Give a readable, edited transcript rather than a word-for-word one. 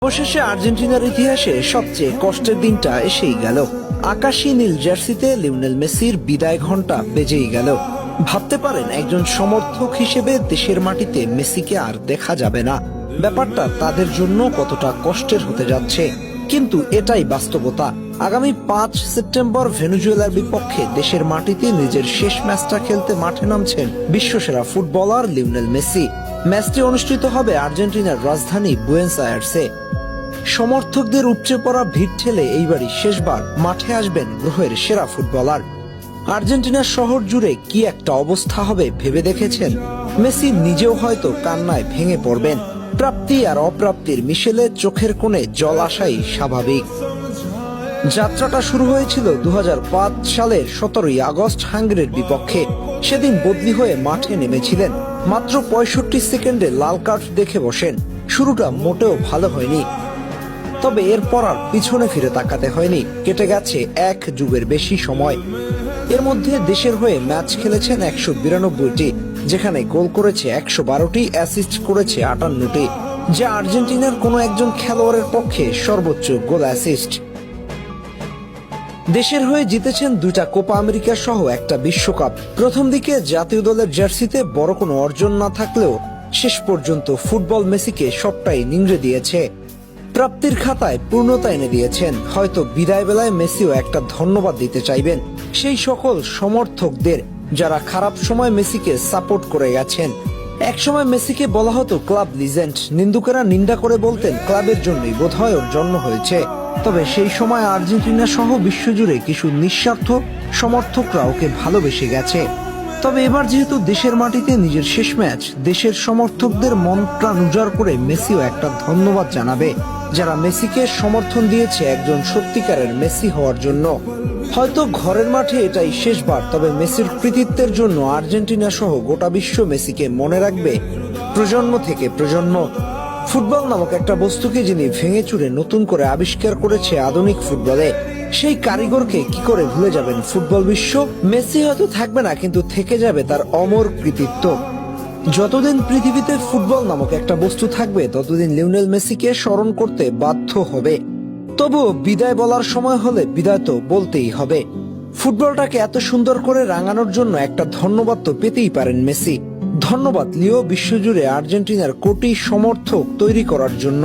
অবশেষে আর্জেন্টিনার ইতিহাসে সবচেয়ে কষ্টের দিনটা এসেই গেল। আকাশী নীল জার্সিতে লিওনেল মেসির বিদায় ঘণ্টা বেজেই গেল। ভাবতে পারেন একজন সমর্থক হিসেবে দেশের মাটিতে মেসিকে আর দেখা যাবে না। ব্যাপারটা তাদের জন্য কতটা কষ্টের হতে যাচ্ছে, কিন্তু এটাই বাস্তবতা। আগামী 5 সেপ্টেম্বর ভেনেজুয়েলার বিপক্ষে দেশের মাটিতে নিজের শেষ ম্যাচটা খেলতে মাঠে নামছেন বিশ্বসেরা ফুটবলার লিওনেল মেসি। ম্যাচটি অনুষ্ঠিত হবে আর্জেন্টিনার রাজধানী বুয়েনোস আয়ার্সে। সমর্থকদের উপচে পড়া ভিড় ঠেলে এইবারই শেষবার মাঠে আসবেন গ্রহের সেরা ফুটবলার। আর্জেন্টিনার শহর জুড়ে কি একটা অবস্থা হবে ভেবে দেখেছেন? মেসি নিজেও হয়তো কান্নায় ভেঙে পড়বেন। প্রাপ্তি আর অপ্রাপ্তির মিশেলে চোখের কোণে জল আসাই স্বাভাবিক। যাত্রাটা শুরু হয়েছিল 2005 সালের 17 আগস্ট হাঙ্গেরির বিপক্ষে। সেদিন বদলি হয়ে মাঠে নেমেছিলেন। মাত্র 65 সেকেন্ডে লাল কার্ড দেখে বসেন। শুরুটা মোটেও ভালো হয়নি, তবে এরপর আর পিছনে ফিরে তাকাতে হয়নি। কেটে গেছে এক যুগের বেশি সময়। এর মধ্যে দেশের হয়ে ম্যাচ খেলেছেন 192টি, যেখানে গোল করেছে 112টি, অ্যাসিস্ট করেছে 58টি, যা আর্জেন্টিনার কোনো একজন খেলোয়াড়ের পক্ষে সর্বোচ্চ গোল অ্যাসিস্ট। দেশের হয়ে জিতেছেন 2টা কোপা আমেরিকা সহ একটা বিশ্বকাপ। প্রথম দিকে জাতীয় দলের জার্সিতে বড় কোনো অর্জন না থাকলেও শেষ পর্যন্ত ফুটবল মেসিকে সবটাই নিংড়ে দিয়েছে। প্রাপ্তির খাতায় পূর্ণতা এনে দিয়েছেন। হয়তো বিদায় বেলায় মেসিও একটা ধন্যবাদ দিতে চাইবেন সেই সকল সমর্থকদের যারা খারাপ সময় মেসিকে সাপোর্ট করে গেছেন। একসময় মেসিকে বলা হতো ক্লাব লিজেন্ড। নিন্দুকেরা নিন্দা করে বলতেন ক্লাবের জন্যই বোধহয় ওর জন্ম হয়েছে। তবে সেই সময় আর্জেন্টিনা সহ বিশ্বজুড়ে কিছু নিঃস্বার্থ সমর্থকরা ওকে ভালোবেসে গেছে। তবে এবার যেহেতু দেশের মাটিতে নিজের শেষ ম্যাচ, দেশের সমর্থকদের মন প্রাণ উজাড় করে মেসিও একটা ধন্যবাদ জানাবে যারা মেসিকে সমর্থন দিয়েছে একজন সত্যিকারের মেসি হওয়ার জন্য। হয়তো ঘরের মাঠে এটাই শেষবার, তবে মেসির কৃতিত্বের জন্য আর্জেন্টিনা সহ গোটা বিশ্ব মেসিকে মনে রাখবে প্রজন্ম থেকে প্রজন্ম। ফুটবল নামক একটা বস্তুকে যিনি ভেঙে চুরে নতুন করে আবিষ্কার করেছে আধুনিক ফুটবলে, সেই কারিগরকে কি করে ভুলে যাবেন ফুটবল বিশ্ব? মেসি হয়তো থাকবে না, কিন্তু থেকে যাবে তার অমর কৃতিত্ব। যতদিন পৃথিবীতে ফুটবল নামক একটা বস্তু থাকবে, ততদিন লিওনেল মেসিকে স্মরণ করতে বাধ্য হবে। তবুও বিদায় বলার সময় হলে বিদায় তো বলতেই হবে। ফুটবলটাকে এত সুন্দর করে রাঙানোর জন্য একটা ধন্যবাদ তো পেতেই পারেন মেসি। ধন্যবাদ লিও, বিশ্বজুড়ে আর্জেন্টিনার কোটি সমর্থক তৈরি করার জন্য।